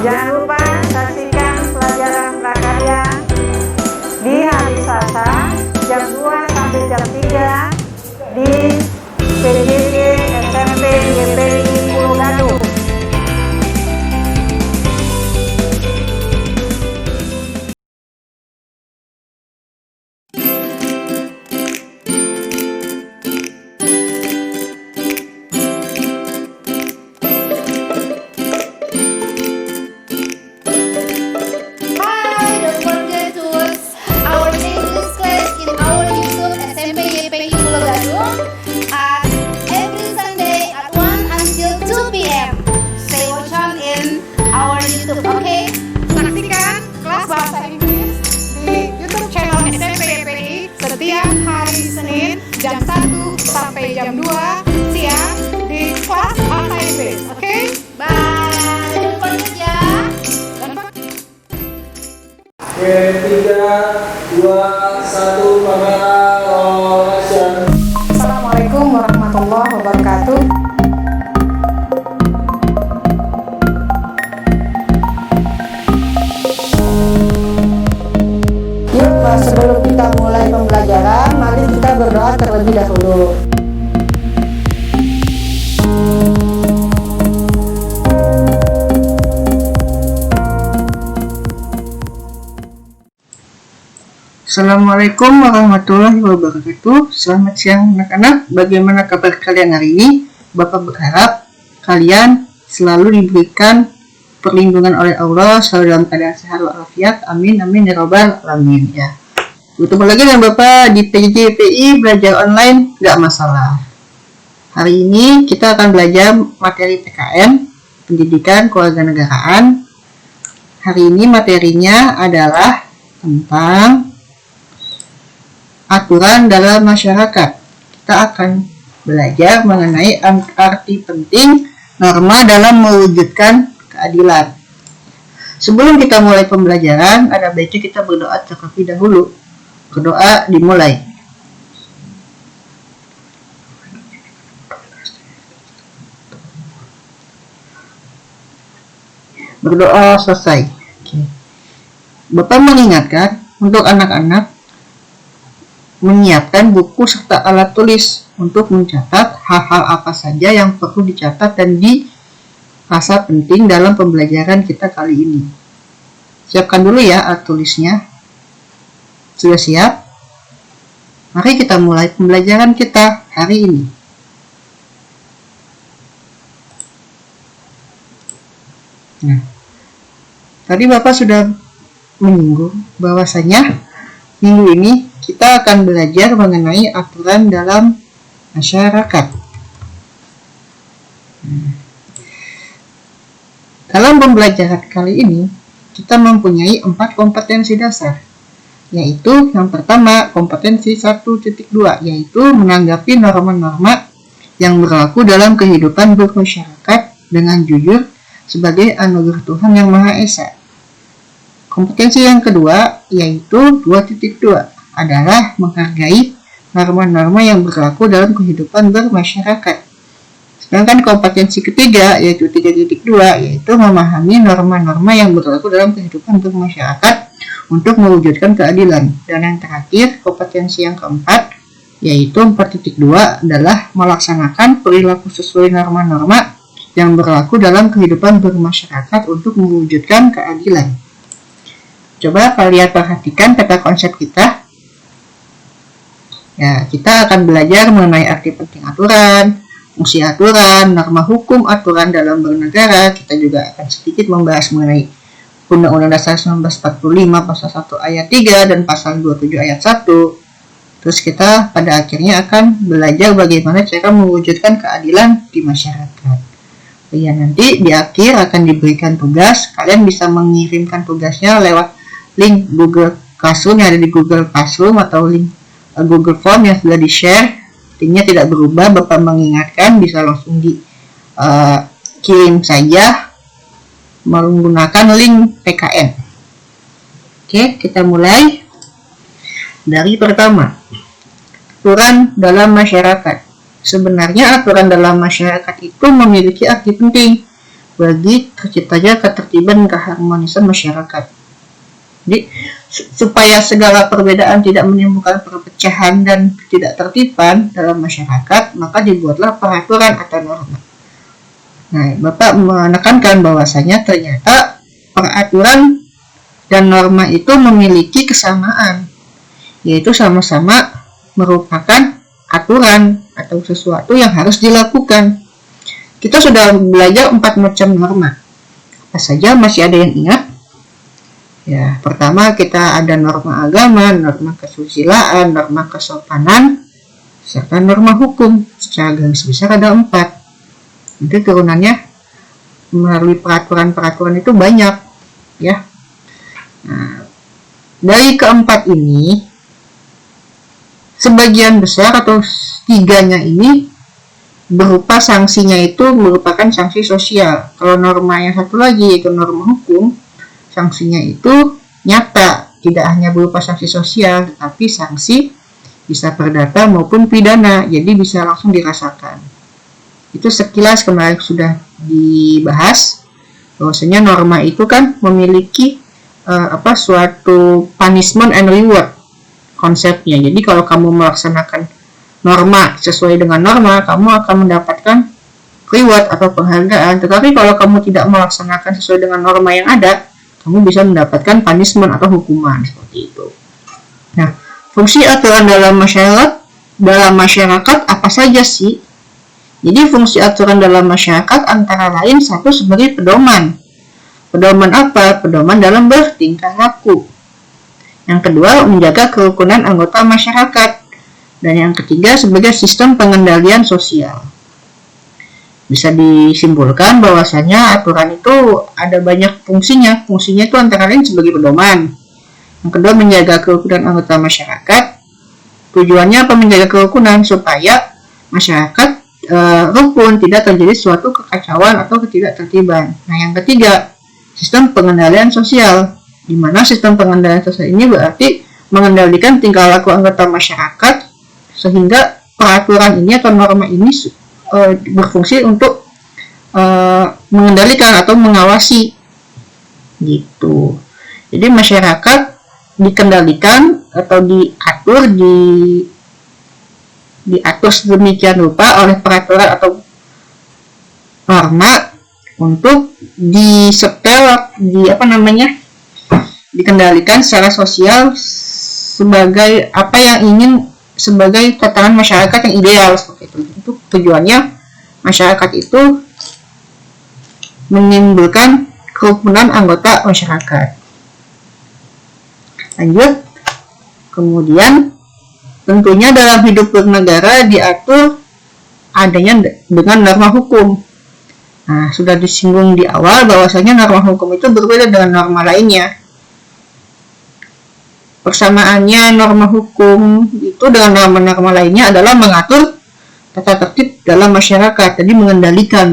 Jangan lupa saksikan pelajaran prakarya di hari Selasa jam 2 sampai jam 3 di PJJ SMP YPI Pulau Gadung. Oke, saksikan kelas bahasa Inggris di YouTube channel SMP YPI setiap hari Senin jam 1 sampai jam 2 siang di kelas bahasa Inggris. Oke, bye. Don't forget ya. Oke, 3, 2, 1, kamera action. Assalamualaikum warahmatullahi wabarakatuh. Sebelum kita mulai pembelajaran, mari kita berdoa terlebih dahulu. Assalamualaikum warahmatullahi wabarakatuh. Selamat siang anak-anak. Bagaimana kabar kalian hari ini? Bapak berharap kalian selalu diberikan perlindungan oleh Allah, selalu dalam keadaan sehat walafiat. Amin amin ya robbal alamin ya. Bertemu lagi dengan Bapak di PJJ YPI belajar online, nggak masalah. Hari ini kita akan belajar materi PKN, Pendidikan Kewarganegaraan. Hari ini materinya adalah tentang aturan dalam masyarakat. Kita akan belajar mengenai arti penting norma dalam mewujudkan keadilan. Sebelum kita mulai pembelajaran, ada baiknya kita berdoa terlebih dahulu. Berdoa dimulai. Berdoa selesai. Bapak mengingatkan untuk anak-anak menyiapkan buku serta alat tulis untuk mencatat hal-hal apa saja yang perlu dicatat dan dirasa penting dalam pembelajaran kita kali ini. Siapkan dulu ya alat tulisnya. Sudah siap? Mari kita mulai pembelajaran kita hari ini. Nah, tadi Bapak sudah menyinggung bahwasanya minggu ini kita akan belajar mengenai aturan dalam masyarakat. Dalam pembelajaran kali ini, kita mempunyai 4 kompetensi dasar, yaitu yang pertama kompetensi 1.2, yaitu menanggapi norma-norma yang berlaku dalam kehidupan bermasyarakat dengan jujur sebagai anugerah Tuhan Yang Maha Esa. Kompetensi yang kedua yaitu 2.2 adalah menghargai norma-norma yang berlaku dalam kehidupan bermasyarakat. Sedangkan kompetensi ketiga yaitu 3.2 yaitu memahami norma-norma yang berlaku dalam kehidupan bermasyarakat untuk mewujudkan keadilan. Dan yang terakhir, kompetensi yang keempat, yaitu 4.2 adalah melaksanakan perilaku sesuai norma-norma yang berlaku dalam kehidupan bermasyarakat untuk mewujudkan keadilan. Coba kalian perhatikan peta konsep kita. Ya, kita akan belajar mengenai arti penting aturan, fungsi aturan, norma hukum aturan dalam bernegara. Kita juga akan sedikit membahas mengenai Undang-Undang Dasar 1945 Pasal 1 Ayat 3 dan Pasal 27 Ayat 1. Terus kita pada akhirnya akan belajar bagaimana cara mewujudkan keadilan di masyarakat. Ya, nanti di akhir akan diberikan tugas. Kalian bisa mengirimkan tugasnya lewat link Google Classroom yang ada di Google Classroom atau link Google Form yang sudah di-share. Linknya tidak berubah. Bapak mengingatkan bisa langsung dikirim saja menggunakan link PKN. Oke, kita mulai dari pertama. Aturan dalam masyarakat. Sebenarnya aturan dalam masyarakat itu memiliki arti penting bagi terciptanya ketertiban dan keharmonisan masyarakat. Jadi supaya segala perbedaan tidak menimbulkan perpecahan dan ketidaktertiban dalam masyarakat, maka dibuatlah peraturan atau norma. Nah, Bapak menekankan bahwasanya ternyata peraturan dan norma itu memiliki kesamaan, yaitu sama-sama merupakan aturan atau sesuatu yang harus dilakukan. Kita sudah belajar 4 macam norma. Apa saja, masih ada yang ingat? Ya, pertama kita ada norma agama, norma kesusilaan, norma kesopanan, serta norma hukum. Secara garis besar ada 4. Nanti turunannya melalui peraturan-peraturan itu banyak, ya. Nah, dari keempat ini, sebagian besar atau 3-nya ini berupa sanksinya itu merupakan sanksi sosial. Kalau norma yang satu lagi yaitu norma hukum, sanksinya itu nyata, tidak hanya berupa sanksi sosial, tetapi sanksi bisa perdata maupun pidana, jadi bisa langsung dirasakan. Itu sekilas kemarin sudah dibahas, bahwasanya norma itu kan memiliki suatu punishment and reward konsepnya. Jadi kalau kamu melaksanakan norma sesuai dengan norma, kamu akan mendapatkan reward atau penghargaan. Tetapi kalau kamu tidak melaksanakan sesuai dengan norma yang ada, kamu bisa mendapatkan punishment atau hukuman seperti itu. Nah, fungsi aturan dalam masyarakat apa saja sih? Jadi fungsi aturan dalam masyarakat antara lain satu sebagai pedoman. Pedoman apa? Pedoman dalam bertingkah laku. Yang kedua, menjaga kerukunan anggota masyarakat. Dan yang ketiga, sebagai sistem pengendalian sosial. Bisa disimpulkan bahwasanya aturan itu ada banyak fungsinya. Fungsinya itu antara lain sebagai pedoman. Yang kedua, menjaga kerukunan anggota masyarakat. Tujuannya apa menjaga kerukunan? Supaya masyarakat rukun, tidak terjadi suatu kekacauan atau ketidaktertiban. Nah, yang ketiga, sistem pengendalian sosial. Di mana sistem pengendalian sosial ini berarti mengendalikan tingkah laku anggota masyarakat sehingga peraturan ini atau norma ini berfungsi untuk mengendalikan atau mengawasi gitu. Jadi masyarakat dikendalikan atau diatur sedemikian rupa oleh peraturan atau norma untuk dikendalikan secara sosial sebagai apa yang ingin, sebagai tatanan masyarakat yang ideal seperti itu. Untuk tujuannya masyarakat itu menimbulkan kerukunan anggota masyarakat. Lanjut, kemudian tentunya dalam hidup bernegara diatur adanya dengan norma hukum. Nah, sudah disinggung di awal bahwasanya norma hukum itu berbeda dengan norma lainnya. Persamaannya norma hukum itu dengan norma-norma lainnya adalah mengatur tata tertib dalam masyarakat. Jadi mengendalikan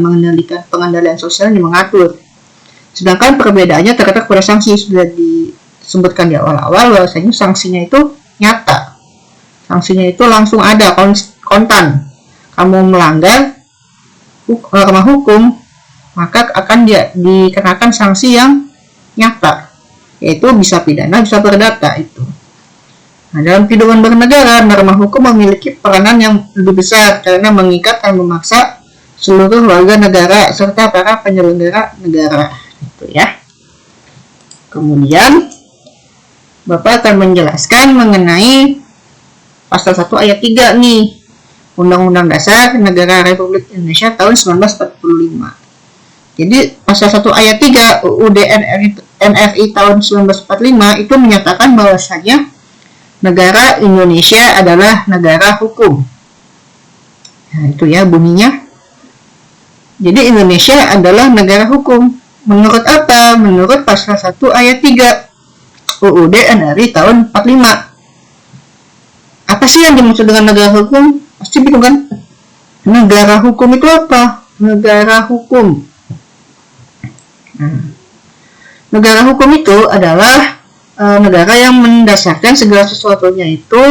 pengendalian sosial yang mengatur. Sedangkan perbedaannya terletak pada sanksi. Sudah disebutkan di awal-awal bahwasanya sanksinya itu nyata. Sanksinya itu langsung ada, kontan. Kamu melanggar norma hukum, maka akan dikenakan sanksi yang nyata, yaitu bisa pidana, bisa perdata itu. Nah, dalam kehidupan bernegara, norma hukum memiliki peranan yang lebih besar karena mengikat dan memaksa seluruh warga negara serta para penyelenggara negara, itu ya. Kemudian Bapak akan menjelaskan mengenai pasal 1 ayat 3 nih, Undang-Undang Dasar Negara Republik Indonesia tahun 1945. Jadi pasal 1 ayat 3 UUD NRI tahun 1945 itu menyatakan bahwasanya negara Indonesia adalah negara hukum. Nah, itu ya bunyinya. Jadi Indonesia adalah negara hukum. Menurut apa? Menurut pasal 1 ayat 3 UUD NRI tahun 45. Apa sih yang dimaksud dengan negara hukum? Pasti bingung kan? Negara hukum itu apa? Negara hukum. Negara hukum itu adalah negara yang mendasarkan segala sesuatunya itu,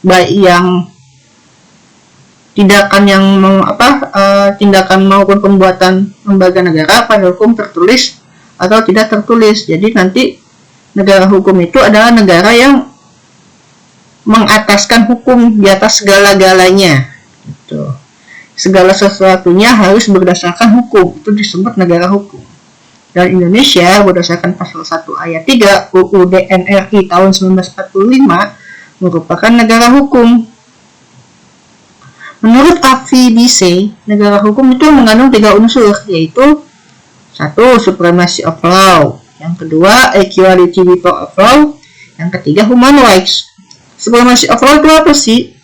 baik yang tindakan yang tindakan maupun pembuatan lembaga negara pada hukum tertulis atau tidak tertulis. Jadi nanti negara hukum itu adalah negara yang mengataskan hukum di atas segala-galanya. Gitu. Segala sesuatunya harus berdasarkan hukum. Itu disebut negara hukum. Dan Indonesia berdasarkan pasal 1 ayat 3 UUD NRI tahun 1945 merupakan negara hukum. Menurut AFIDC, negara hukum itu mengandung 3 unsur, yaitu 1. Supremacy of law, yang kedua equality before law, yang ketiga human rights. Supremacy of law itu apa sih?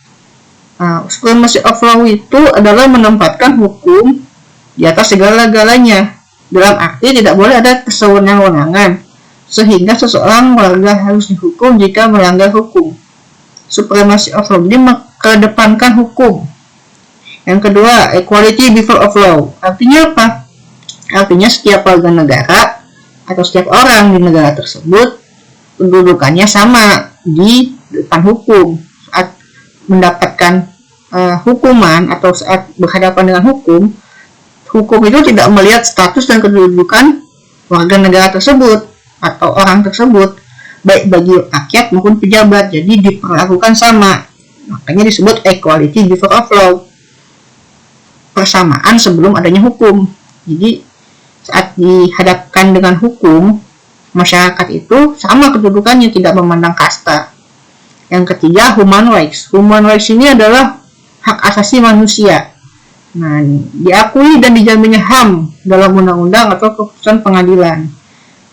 Supremacy of law itu adalah menempatkan hukum di atas segala-galanya, dalam arti tidak boleh ada kesewenang-wenangan sehingga seseorang warga harus dihukum jika melanggar hukum. Supremacy of law ini mengedepankan hukum. Yang kedua, equality before law. Artinya apa? Artinya setiap warga negara atau setiap orang di negara tersebut kedudukannya sama di depan hukum. Saat mendapatkan hukuman atau saat berhadapan dengan hukum itu tidak melihat status dan kedudukan warga negara tersebut atau orang tersebut, baik bagi rakyat maupun pejabat. Jadi diperlakukan sama. Makanya disebut equality before law. Persamaan sebelum adanya hukum. Jadi saat dihadapkan dengan hukum, masyarakat itu sama kedudukannya, tidak memandang kasta. Yang ketiga, human rights. Human rights ini adalah hak asasi manusia. Nah, diakui dan dijaminnya HAM dalam undang-undang atau keputusan pengadilan.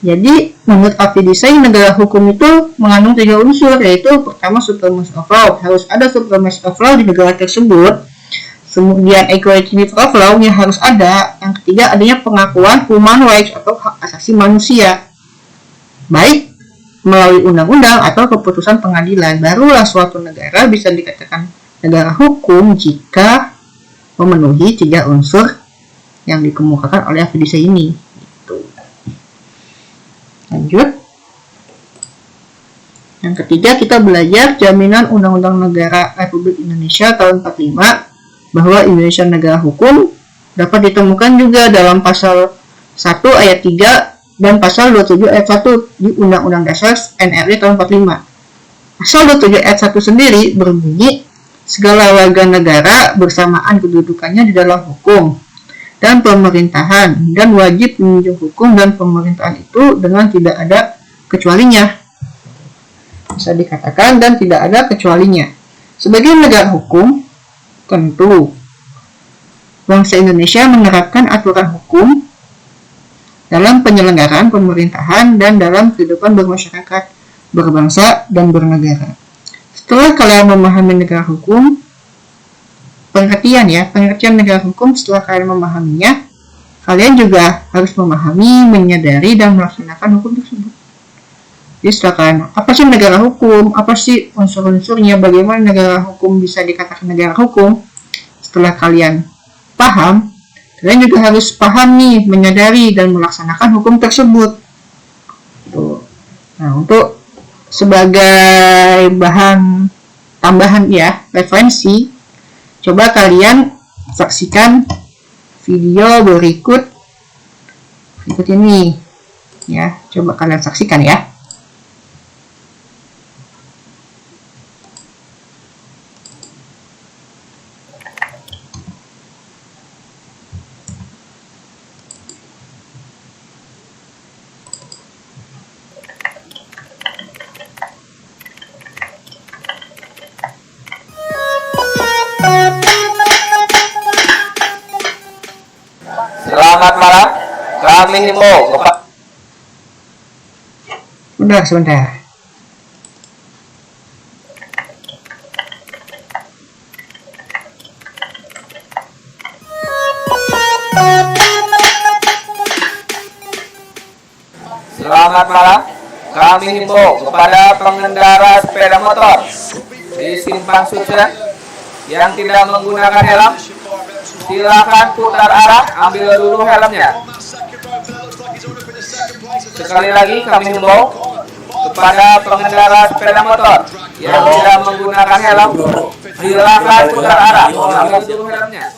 Jadi, menurut AFIDC, negara hukum itu mengandung 3 unsur, yaitu pertama supremacy of law. Harus ada supremacy of law di negara tersebut. Kemudian equality before law yang harus ada. Yang ketiga, adanya pengakuan human rights atau hak asasi manusia, baik melalui undang-undang atau keputusan pengadilan. Barulah suatu negara bisa dikatakan negara hukum jika memenuhi 3 unsur yang dikemukakan oleh AFIDC ini. Gitu. Lanjut. Yang ketiga, kita belajar jaminan Undang-Undang Negara Republik Indonesia tahun 45 bahwa Indonesia negara hukum dapat ditemukan juga dalam pasal 1 ayat 3 dan pasal 27 ayat 1 di Undang-Undang Dasar NRI tahun 45. Pasal 27 ayat 1 sendiri berbunyi, segala warga negara bersamaan kedudukannya di dalam hukum dan pemerintahan dan wajib menunjuk hukum dan pemerintahan itu dengan tidak ada kecualinya. Bisa dikatakan dan tidak ada kecualinya. Sebagai negara hukum, tentu bangsa Indonesia menerapkan aturan hukum dalam penyelenggaraan pemerintahan dan dalam kehidupan bermasyarakat, berbangsa, dan bernegara. Setelah kalian memahami negara hukum, pengertian negara hukum, setelah kalian memahaminya, kalian juga harus memahami, menyadari, dan melaksanakan hukum tersebut. Jadi setelah kalian, apa sih negara hukum? Apa sih unsur-unsurnya? Bagaimana negara hukum bisa dikatakan negara hukum? Setelah kalian paham, kalian juga harus paham nih, menyadari, dan melaksanakan hukum tersebut. Tuh. Nah, untuk sebagai bahan tambahan ya, referensi, coba kalian saksikan video berikut ini. Ya, coba kalian saksikan ya. Selamat malam. Kami himbau kepada Sebentar. Selamat malam. Kami himbau kepada pengendara sepeda motor di simpang susun yang tidak menggunakan helm, silakan putar arah, ambil dulu helmnya. Sekali lagi kami himbau kepada pengendara sepeda motor yang tidak menggunakan helm, Silakan putar arah. Ambil dulu helmnya.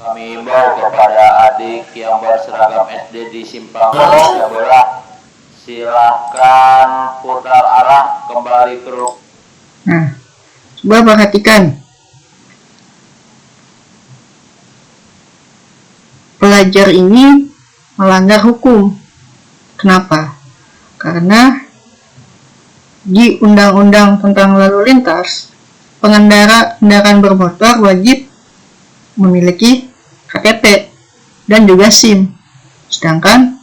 Kami himbau kepada adik yang berseragam SD di Simpang 13, silahkan putar arah kembali ke rumah. Nah, coba perhatikan. Pelajar ini melanggar hukum. Kenapa? Karena di Undang-Undang tentang Lalu Lintas, pengendara kendaraan bermotor wajib memiliki KTP dan juga SIM. Sedangkan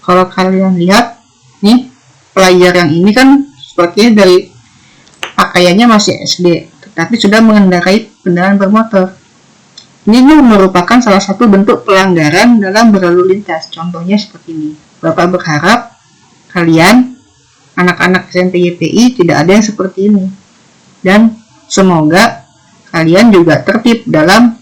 kalau kalian lihat nih, pelajar yang ini kan sepertinya dari pakaiannya masih SD, tetapi sudah mengendarai kendaraan bermotor. Ini merupakan salah satu bentuk pelanggaran dalam berlalu lintas. Contohnya seperti ini. Bapak berharap kalian, anak-anak SMP YPI, tidak ada yang seperti ini. Dan semoga kalian juga tertib dalam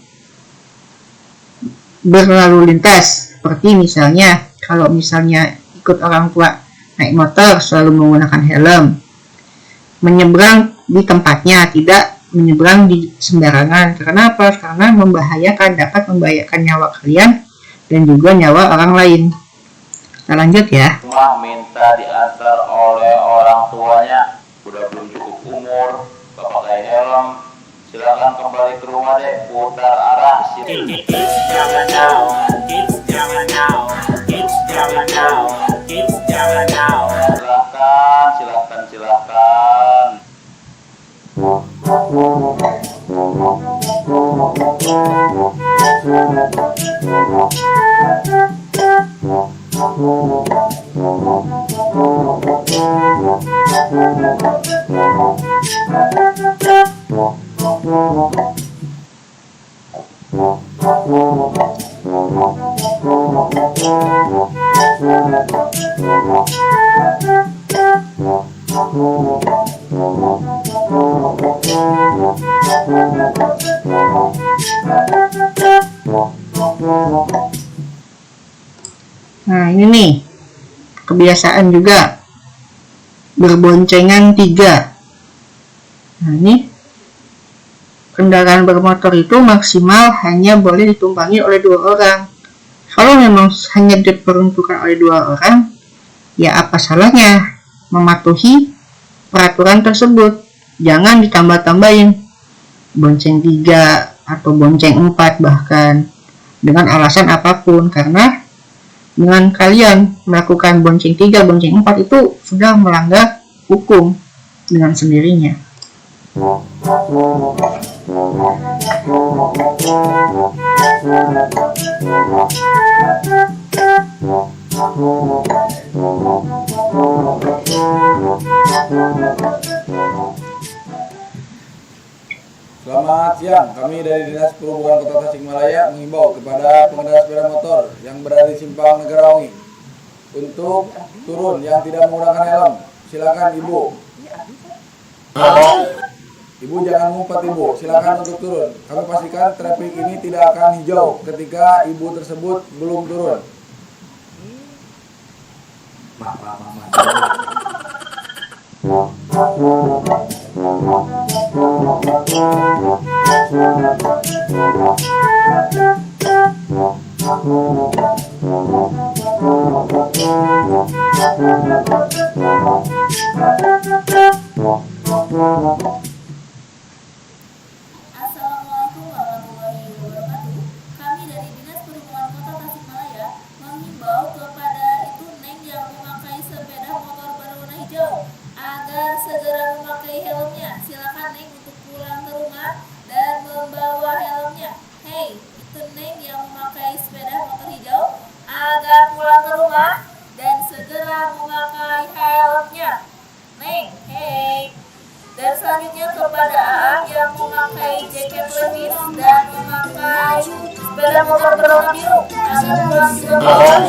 berlalu lintas. Seperti misalnya, kalau misalnya ikut orang tua naik motor, selalu menggunakan helm. Menyeberang di tempatnya, tidak menyeberang di sembarangan. Karena apa? Karena dapat membahayakan nyawa kalian dan juga nyawa orang lain. Kita lanjut ya. Rumah minta diantar oleh orang tuanya, udah belum cukup umur, gak pakai helm, silakan kembali ke rumah deh, putar arah. Silakan. Nah, ini nih kebiasaan juga berboncengan 3. Nah, ini kendaraan bermotor itu maksimal hanya boleh ditumpangi oleh 2 orang. Kalau memang hanya diperuntukkan oleh 2 orang, ya apa salahnya mematuhi peraturan tersebut. Jangan ditambah-tambahin bonceng 3 atau bonceng 4 bahkan dengan alasan apapun, karena dengan kalian melakukan bonceng 3, bonceng 4 itu sudah melanggar hukum dengan sendirinya. Selamat siang, kami dari Dinas Perhubungan Kota Tasikmalaya menghimbau kepada pengendara sepeda motor yang berada di Simpang Negarawangi untuk turun yang tidak menggunakan helm. Silakan Ibu. Ibu jangan ngumpet Ibu, silakan untuk turun. Kami pastikan traffic ini tidak akan hijau ketika Ibu tersebut belum turun. Assalamualaikum warahmatullahi wabarakatuh. Kami dari Dinas Perhubungan Kota Tasikmalaya menghimbau kepada itu Neng yang memakai sepeda motor berwarna hijau agar segera memakai helmnya. Silakan Neng untuk pulang ke rumah dan membawa helmnya. Hey, Neng yang memakai sepeda motor hijau agar pulang ke rumah dan segera memakai helmnya. Neng, hei. Dan selanjutnya kepada Aang yang memakai jaket levis dan memakai sepeda motor berwarna biru agar pulang ke rumah.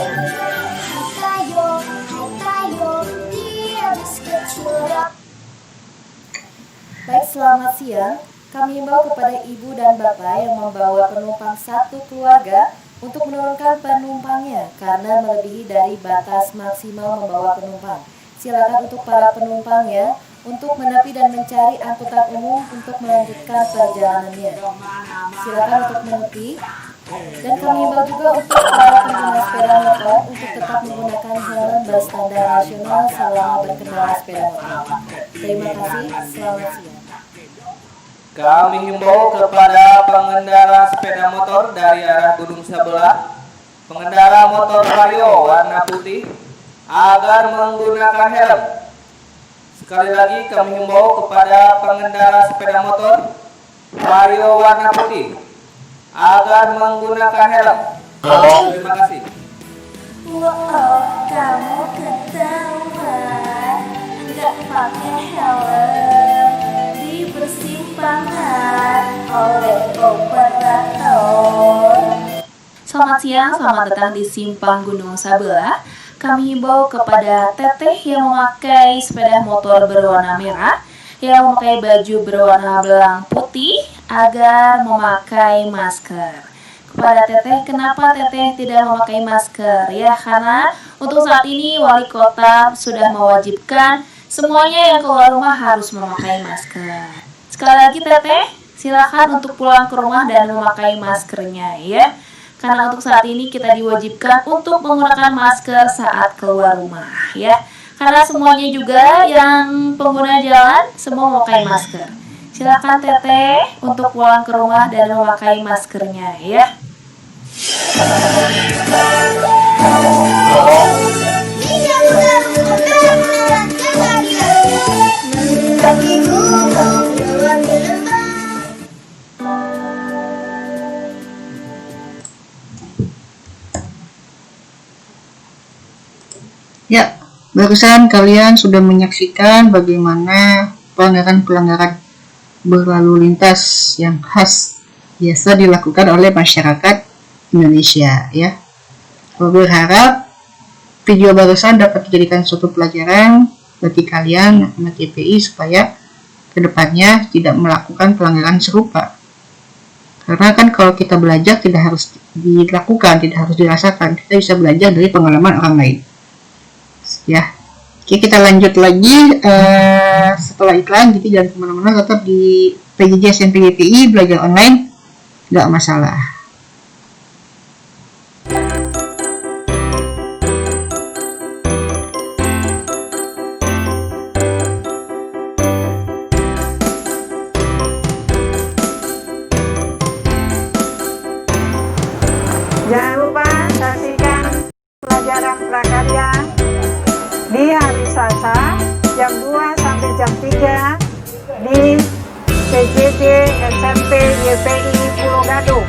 Baik, selamat siang. Kami himbau kepada ibu dan bapak yang membawa penumpang satu keluarga untuk menurunkan penumpangnya karena melebihi dari batas maksimal membawa penumpang. Silakan untuk para penumpangnya untuk menepi dan mencari angkutan umum untuk melanjutkan perjalanannya. Silakan untuk menepi. Dan kami himbau juga untuk para pengguna sepeda motor untuk tetap menggunakan helm berstandar nasional selama berkendara sepeda motor. Terima kasih, selamat siang. Kami himbau kepada pengendara sepeda motor dari arah gunung sebelah, pengendara motor Vario warna putih, agar menggunakan helm. Sekali lagi kami himbau kepada pengendara sepeda motor Vario warna putih, agar menggunakan helm. Terima kasih. Wow, kamu ketahuan nggak pakai helm di persimpangan oleh operator. Selamat siang, selamat datang di Simpang Gunung Sabelah. Kami himbau kepada teteh yang memakai sepeda motor berwarna merah, yang memakai baju berwarna belang putih, agar memakai masker. Kepada teteh, kenapa teteh tidak memakai masker? Ya, karena untuk saat ini wali kota sudah mewajibkan semuanya yang keluar rumah harus memakai masker. Sekali lagi teteh, silakan untuk pulang ke rumah dan memakai maskernya ya. Karena untuk saat ini kita diwajibkan untuk menggunakan masker saat keluar rumah ya. Karena semuanya juga yang pengguna jalan semua memakai masker. Silakan teteh untuk pulang ke rumah dan memakai maskernya ya. Ya, barusan kalian sudah menyaksikan bagaimana pelanggaran-pelanggaran berlalu lintas yang khas biasa dilakukan oleh masyarakat Indonesia ya. Berharap video barusan dapat dijadikan suatu pelajaran bagi kalian anak YPI supaya kedepannya tidak melakukan pelanggaran serupa. Karena kan kalau kita belajar tidak harus dilakukan, tidak harus dirasakan, kita bisa belajar dari pengalaman orang lain. Ya, oke, kita lanjut lagi setelah iklan. Jadi jangan kemana-mana, tetap di PJJ SMP YPI belajar online, nggak masalah. Jangan lupa saksikan pelajaran prakarya di hari Selasa jam 2 sampai jam 3 di PJJ SMP YPI Pulau Gadung.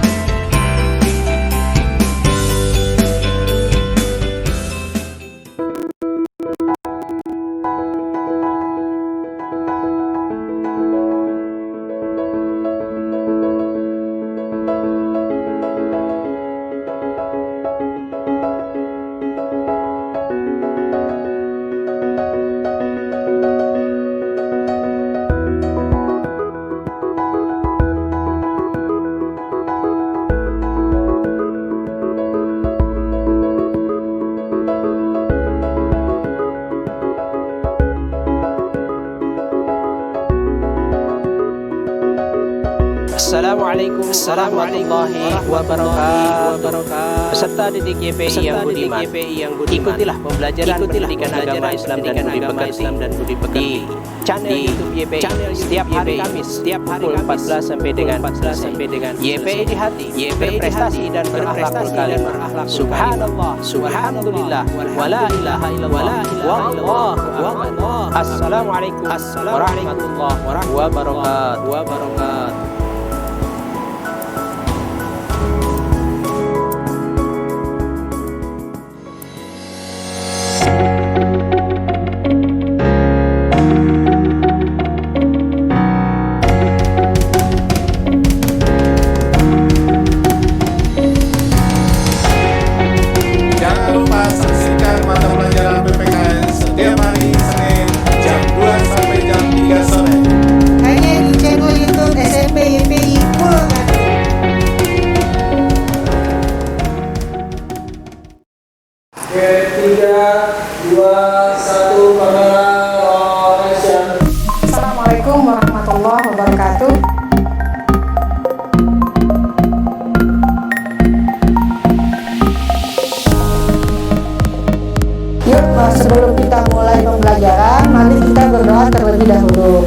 Assalamualaikum warahmatullahi wabarakatuh. Peserta didik YPI yang budiman, ikutilah pembelajaran pendidikan agama Islam dan budi pekerti di channel YouTube YPI setiap hari Kamis pukul 14 sampai dengan YPI di hati, berprestasi dan berakhlakul karim. Subhanallah, subhanallah, wala ilaha illallah, wallahu akbar. Assalamualaikum warahmatullahi wabarakatuh. Assalamualaikum warahmatullahi wabarakatuh. Yuk, sebelum kita mulai pembelajaran, mari kita berdoa terlebih dahulu.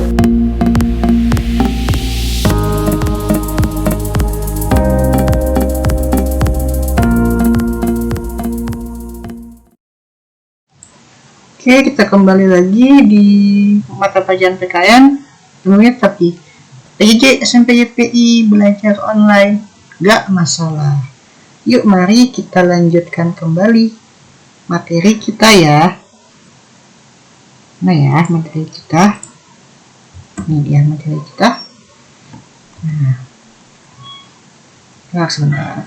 Oke, kita kembali lagi di mata pelajaran PKN. Tapi PJJ SMP YPI belajar online gak masalah. Yuk, mari kita lanjutkan kembali materi kita ya. Nah ya, materi kita. Ini dia materi kita. Nah, sebentar.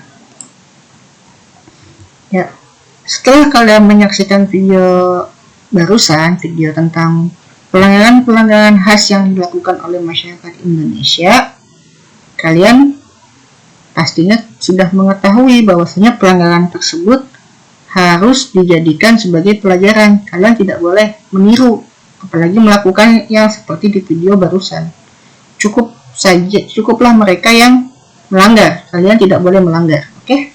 Ya, setelah kalian menyaksikan video barusan, video tentang pelanggaran-pelanggaran khas yang dilakukan oleh masyarakat Indonesia, kalian pastinya sudah mengetahui bahwasanya pelanggaran tersebut harus dijadikan sebagai pelajaran. Kalian tidak boleh meniru, apalagi melakukan yang seperti di video barusan. Cukuplah mereka yang melanggar, kalian tidak boleh melanggar. Oke?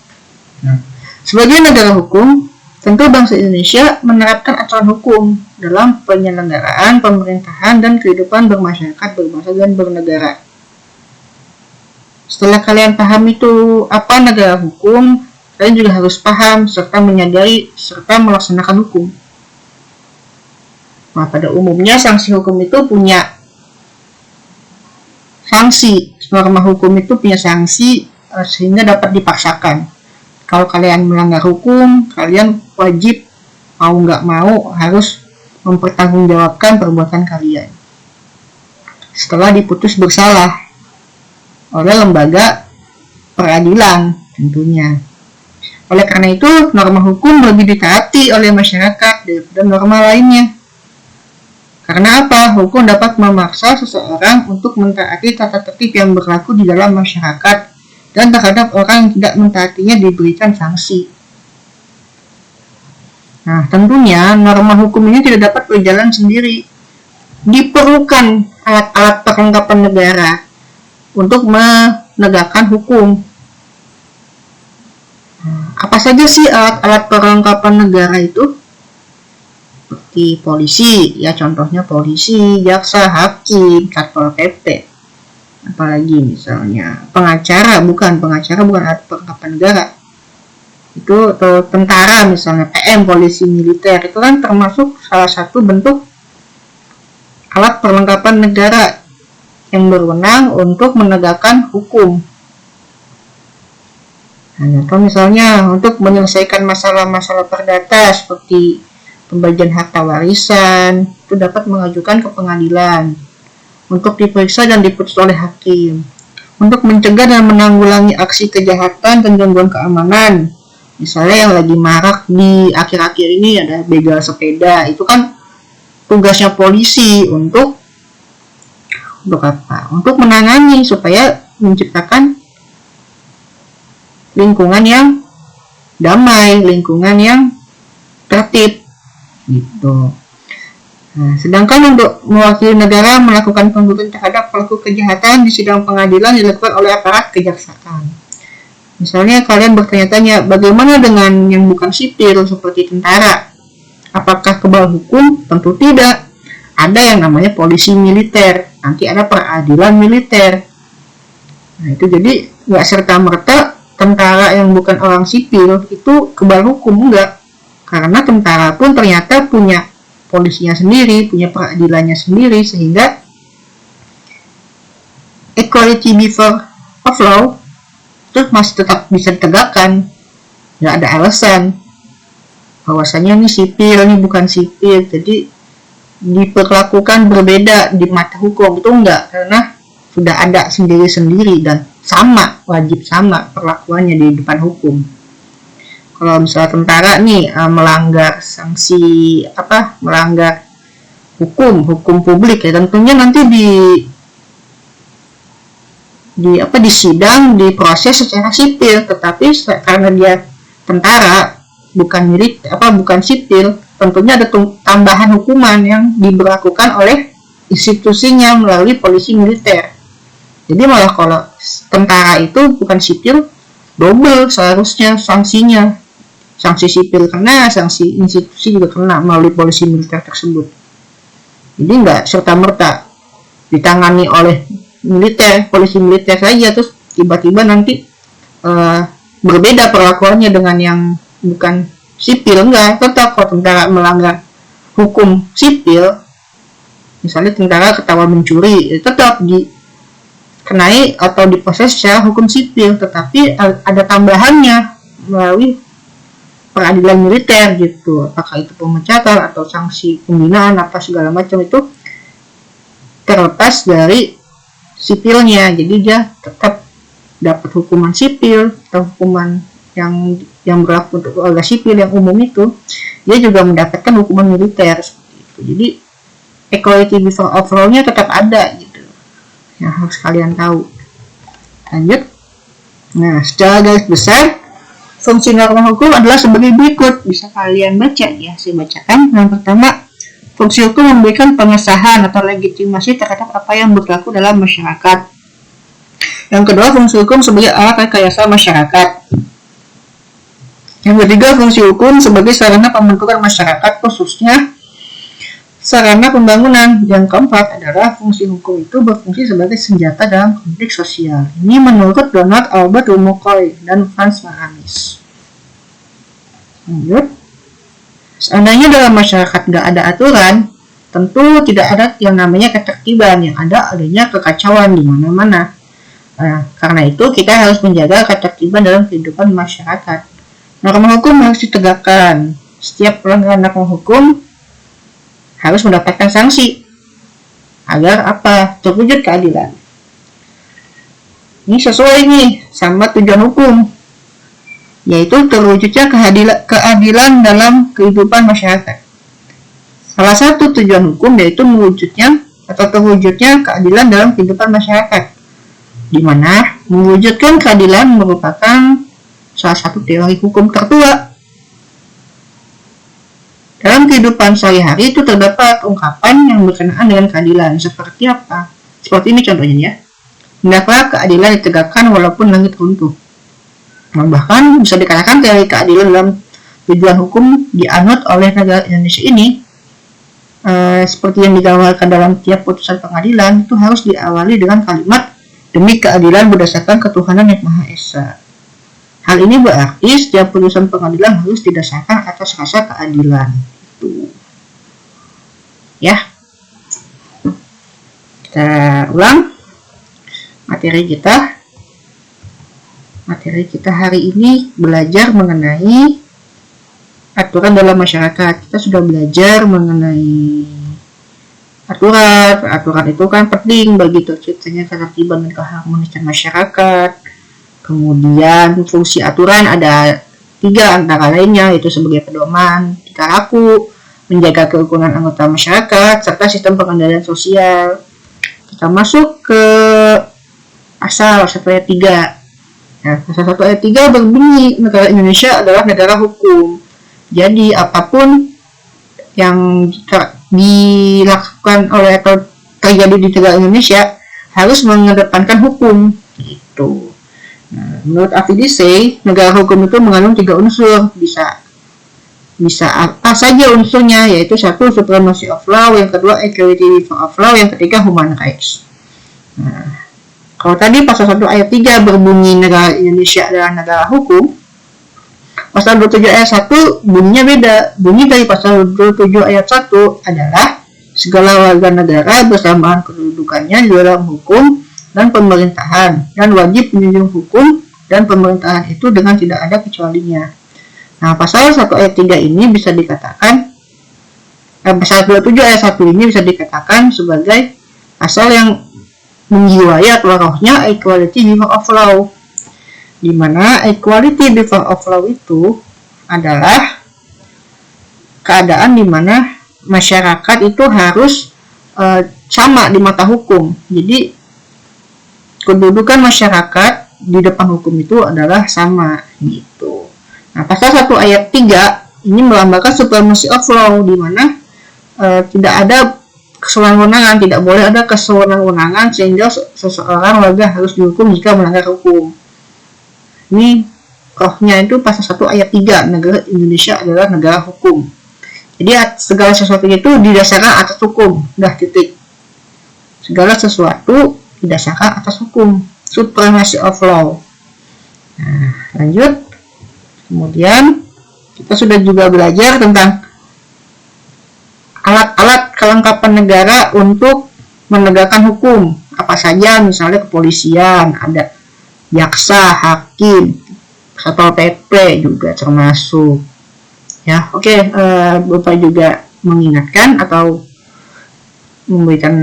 Sebagai negara hukum, tentu bangsa Indonesia menerapkan aturan hukum dalam penyelenggaraan pemerintahan dan kehidupan bermasyarakat, berbangsa, dan bernegara. Setelah kalian paham itu apa negara hukum, kalian juga harus paham serta menyadari serta melaksanakan hukum. Nah, pada umumnya sanksi hukum itu punya sanksi. Norma hukum itu punya sanksi sehingga dapat dipaksakan. Kalau kalian melanggar hukum, kalian wajib mau nggak mau harus mempertanggungjawabkan perbuatan kalian setelah diputus bersalah oleh lembaga peradilan tentunya. Oleh karena itu, norma hukum lebih ditaati oleh masyarakat daripada norma lainnya. Karena apa? Hukum dapat memaksa seseorang untuk mentaati tata tertib yang berlaku di dalam masyarakat, dan terhadap orang yang tidak mentaatinya diberikan sanksi. Nah, tentunya norma hukum ini tidak dapat berjalan sendiri. Diperlukan alat-alat perlengkapan negara untuk menegakkan hukum. Apa saja sih alat-alat perlengkapan negara itu? Seperti polisi, ya contohnya polisi, jaksa, hakim, satpol PP. Apalagi misalnya pengacara bukan alat perlengkapan negara. Itu atau tentara misalnya PM, polisi, militer, itu kan termasuk salah satu bentuk alat perlengkapan negara yang berwenang untuk menegakkan hukum. Atau misalnya untuk menyelesaikan masalah-masalah perdata seperti pembagian harta warisan, itu dapat mengajukan ke pengadilan untuk diperiksa dan diputus oleh hakim. Untuk mencegah dan menanggulangi aksi kejahatan dan gangguan keamanan, misalnya yang lagi marak di akhir-akhir ini ada begal sepeda, itu kan tugasnya polisi untuk apa? Untuk menangani supaya menciptakan lingkungan yang damai, lingkungan yang tertib gitu. Nah, sedangkan untuk mewakili negara melakukan pembuktian terhadap pelaku kejahatan di sidang pengadilan dilakukan oleh aparat kejaksaan. Misalnya kalian bertanya-tanya, bagaimana dengan yang bukan sipil seperti tentara? Apakah kebal hukum? Tentu tidak. Ada yang namanya polisi militer, nanti ada peradilan militer. Nah, itu jadi nggak serta-merta tentara yang bukan orang sipil itu kebal hukum, enggak. Karena tentara pun ternyata punya polisinya sendiri, punya peradilannya sendiri, sehingga equality before of law itu masih tetap bisa ditegakkan. Nggak ada alasan bahwasanya ini sipil, ini bukan sipil, jadi diperlakukan berbeda di mata hukum. Itu enggak, karena sudah ada sendiri-sendiri dan sama, wajib sama perlakuannya di depan hukum. Kalau misalnya tentara nih melanggar sanksi melanggar hukum publik ya, tentunya nanti di sidang diproses secara sipil, tetapi karena dia tentara bukan sipil, tentunya ada tambahan hukuman yang diberlakukan oleh institusinya melalui polisi militer. Jadi malah kalau tentara itu bukan sipil, double seharusnya sanksinya. Sanksi sipil kena, sanksi institusi juga kena melalui polisi militer tersebut. Jadi nggak serta-merta ditangani oleh militer, polisi militer saja, terus tiba-tiba nanti berbeda perlakuannya dengan yang bukan sipil. Enggak, tetap kalau tentara melanggar hukum sipil, misalnya tentara ketahuan mencuri, tetap dikenai atau diproses secara hukum sipil, tetapi ada tambahannya melalui peradilan militer gitu. Apakah itu pemecatan atau sanksi pembinaan apa segala macam, itu terlepas dari sipilnya. Jadi dia tetap dapat hukuman sipil atau hukuman yang berlaku untuk warga sipil yang umum itu, dia juga mendapatkan hukuman militer seperti itu. Jadi equality before of law-nya tetap ada gitu, yang harus kalian tahu. Lanjut. Nah, secara garis besar fungsi norma hukum adalah sebagai berikut, bisa kalian baca ya, saya bacakan. Yang pertama, fungsi hukum memberikan pengesahan atau legitimasi terhadap apa yang berlaku dalam masyarakat. Yang kedua, fungsi hukum sebagai alat rekayasa masyarakat. Yang ketiga, fungsi hukum sebagai sarana pembentukan masyarakat, khususnya sarana pembangunan. Yang keempat adalah fungsi hukum itu berfungsi sebagai senjata dalam konflik sosial. Ini menurut Donald Albert Rummokoy dan Franz Maraniss. Lanjut. Seandainya dalam masyarakat nggak ada aturan, tentu tidak ada yang namanya ketertiban, yang ada adanya kekacauan di mana-mana. Nah, karena itu kita harus menjaga ketertiban dalam kehidupan masyarakat. Norma hukum harus ditegakkan. Setiap pelanggaran norma hukum harus mendapatkan sanksi agar apa? Terwujud keadilan. Ini sesuai nih sama tujuan hukum, yaitu terwujudnya keadilan dalam kehidupan masyarakat. Salah satu tujuan hukum yaitu terwujudnya keadilan dalam kehidupan masyarakat, di mana mewujudkan keadilan merupakan salah satu teori hukum tertua. Dalam kehidupan sehari-hari itu terdapat ungkapan yang berkenaan dengan keadilan. Seperti apa? Seperti ini contohnya ya. Hendaklah keadilan ditegakkan walaupun langit runtuh. Bahkan bisa dikatakan teori keadilan dalam tujuan hukum dianut oleh negara Indonesia ini, seperti yang digambarkan dalam tiap putusan pengadilan, itu harus diawali dengan kalimat demi keadilan berdasarkan ketuhanan yang Maha Esa. Hal ini berarti setiap putusan pengadilan harus didasarkan atas rasa keadilan. Itu. Ya. Kita ulang materi kita. Materi kita hari ini belajar mengenai aturan dalam masyarakat. Kita sudah belajar mengenai aturan itu kan penting bagi terciptanya ketertiban dan keharmonisan masyarakat. Kemudian fungsi aturan ada 3 antara lainnya, yaitu sebagai pedoman tingkah laku, menjaga kerukunan anggota masyarakat, serta sistem pengendalian sosial. Kita masuk ke pasal 1 ayat 3. Nah, pasal 1 ayat 3 berbunyi, negara Indonesia adalah negara hukum. Jadi apapun yang dilakukan oleh atau terjadi di negara Indonesia harus mengedepankan hukum gitu. Nah, menurut AFIDISE, negara hukum itu mengandung 3 unsur. Bisa apa saja unsurnya, yaitu 1, supremacy of law, yang kedua equality before of law, yang ketiga human rights. Nah, kalau tadi pasal 1 ayat 3 berbunyi negara Indonesia adalah negara hukum, pasal 27 ayat 1 bunyinya beda. Bunyi dari pasal 27 ayat 1 adalah segala warga negara bersamaan kedudukannya di dalam hukum dan pemerintahan, dan wajib menjunjung hukum dan pemerintahan itu dengan tidak ada kecualinya. Nah, pasal 1 ayat 3 ini bisa dikatakan, pasal 27 ayat 1 ini bisa dikatakan sebagai pasal yang menjiwai atau rohnya equality before of law, di mana equality before of law itu adalah keadaan di mana masyarakat itu harus sama di mata hukum. Jadi kedudukan masyarakat di depan hukum itu adalah sama gitu. Nah, pasal 1 ayat 3 Ini melambangkan supremacy of law, di mana tidak ada kesewenang-wenangan, tidak boleh ada kesewenang-wenangan sehingga seseorang warga harus dihukum jika melanggar hukum. Ini rohnya itu pasal 1 ayat 3, negara Indonesia adalah negara hukum. Jadi segala sesuatu itu didasarkan atas hukum, udah titik. Segala sesuatu didasarkan atas hukum, supremacy of law. Nah, lanjut. Kemudian kita sudah juga belajar tentang alat-alat kelengkapan negara untuk menegakkan hukum. Apa saja, misalnya kepolisian, ada jaksa, hakim, Satpol PP juga termasuk. Ya, oke. Bapak juga mengingatkan atau memberikan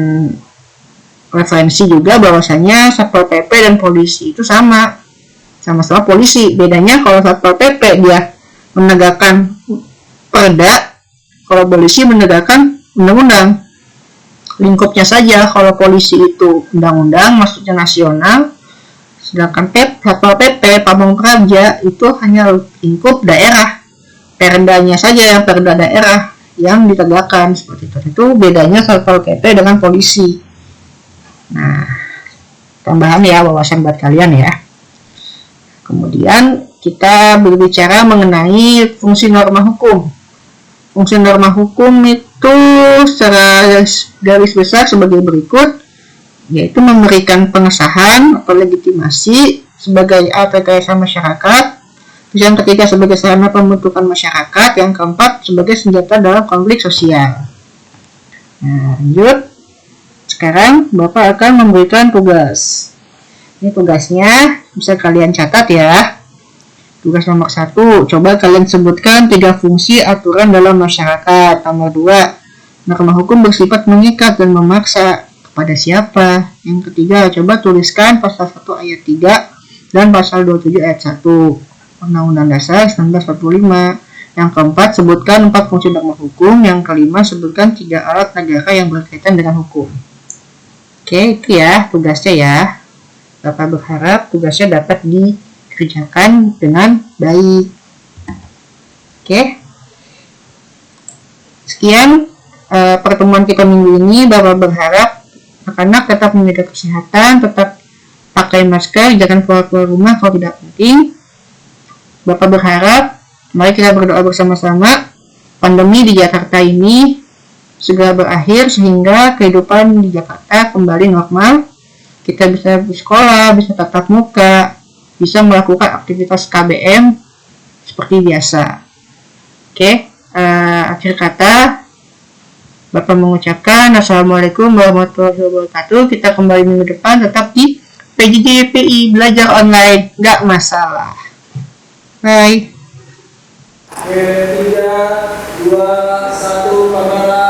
referensi juga bahwasanya Satpol PP dan polisi itu sama-sama polisi. Bedanya kalau Satpol PP dia menegakkan perda, kalau polisi menegakkan undang-undang. Lingkupnya saja, kalau polisi itu undang-undang, maksudnya nasional, sedangkan Satpol PP, Pamong Praja itu hanya lingkup daerah. Perdanya saja yang perda daerah yang ditegakkan seperti itu. Itu bedanya Satpol PP dengan polisi. Nah, tambahan ya, wawasan buat kalian ya. Kemudian kita berbicara mengenai fungsi norma hukum. Fungsi norma hukum itu secara garis besar sebagai berikut, yaitu memberikan pengesahan atau legitimasi sebagai alat rekayasa masyarakat, yang ketiga sebagai sarana pembentukan masyarakat, yang keempat sebagai senjata dalam konflik sosial. Nah, lanjut. Sekarang Bapak akan memberikan tugas. Ini tugasnya bisa kalian catat ya. Tugas nomor 1, coba kalian sebutkan 3 fungsi aturan dalam masyarakat. Nomor 2, norma hukum bersifat mengikat dan memaksa. Kepada siapa? Yang ketiga, coba tuliskan pasal 1 ayat 3 dan pasal 27 ayat 1 Undang-Undang Dasar 1945. Yang keempat, sebutkan 4 fungsi norma hukum. Yang kelima, sebutkan 3 alat negara yang berkaitan dengan hukum. Oke, itu ya tugasnya ya. Bapak berharap tugasnya dapat dikerjakan dengan baik. Oke. Sekian pertemuan kita minggu ini. Bapak berharap anak-anak tetap menjaga kesehatan, tetap pakai masker, jangan keluar rumah kalau tidak penting. Bapak berharap, mari kita berdoa bersama-sama, pandemi di Jakarta ini segera berakhir sehingga kehidupan di Jakarta kembali normal. Kita bisa bersekolah, bisa tatap muka, bisa melakukan aktivitas KBM seperti biasa. Oke, akhir kata Bapak mengucapkan Assalamualaikum warahmatullahi wabarakatuh. Kita kembali minggu depan tetap di PJJ-PI belajar online, nggak masalah. Bye. 3, 2, 1, kamera.